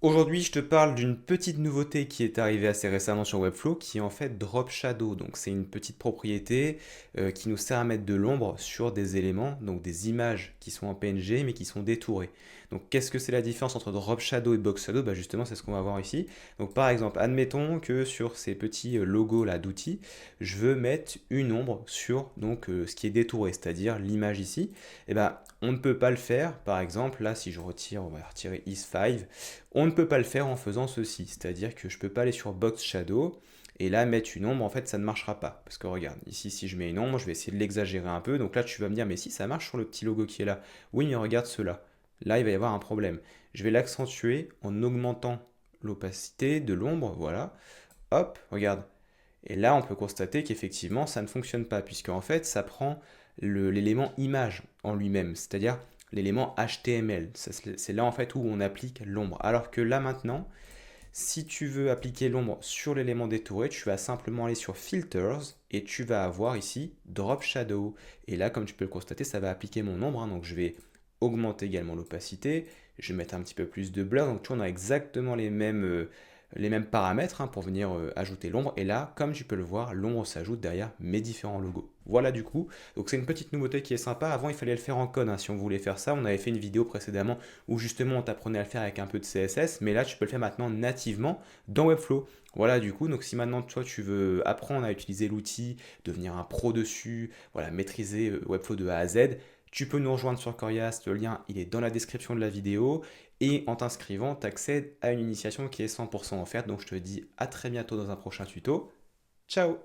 Aujourd'hui, je te parle d'une petite nouveauté qui est arrivée assez récemment sur Webflow, qui est en fait Drop Shadow. Donc, c'est une petite propriété qui nous sert à mettre de l'ombre sur des éléments, donc des images qui sont en PNG mais qui sont détourées. Donc, qu'est-ce que c'est la différence entre Drop Shadow et Box Shadow? Bah, justement, c'est ce qu'on va voir ici. Donc, par exemple, admettons que sur ces petits logos là d'outils, je veux mettre une ombre sur ce qui est détouré, c'est-à-dire l'image ici. Et ben, on ne peut pas le faire. Par exemple, là, si je retire, on va retirer is5. On ne peut pas le faire en faisant ceci, c'est-à-dire que je ne peux pas aller sur Box Shadow et là mettre une ombre, en fait ça ne marchera pas. Parce que regarde, ici si je mets une ombre, je vais essayer de l'exagérer un peu, donc là tu vas me dire mais si ça marche sur le petit logo qui est là. Oui mais regarde cela, là il va y avoir un problème. Je vais l'accentuer en augmentant l'opacité de l'ombre, voilà. Hop, regarde. Et là on peut constater qu'effectivement ça ne fonctionne pas, puisque en fait ça prend l'élément image en lui-même, c'est-à-dire l'élément HTML. C'est là en fait où on applique l'ombre. Alors que là maintenant, si tu veux appliquer l'ombre sur l'élément détouré, tu vas simplement aller sur Filters et tu vas avoir ici Drop Shadow. Et là, comme tu peux le constater, ça va appliquer mon ombre, hein. Donc je vais augmenter également l'opacité, je vais mettre un petit peu plus de blur. Donc tu vois, on a exactement les mêmes paramètres, hein, pour venir ajouter l'ombre. Et là, comme tu peux le voir, l'ombre s'ajoute derrière mes différents logos. Voilà du coup. Donc c'est une petite nouveauté qui est sympa. Avant, il fallait le faire en code, hein, si on voulait faire ça. On avait fait une vidéo précédemment où justement on t'apprenait à le faire avec un peu de CSS. Mais là, tu peux le faire maintenant nativement dans Webflow. Voilà du coup. Donc si maintenant toi tu veux apprendre à utiliser l'outil, devenir un pro dessus, voilà, maîtriser Webflow de A à Z, tu peux nous rejoindre sur Corias, le lien il est dans la description de la vidéo et en t'inscrivant, tu accèdes à une initiation qui est 100% offerte. Donc je te dis à très bientôt dans un prochain tuto. Ciao!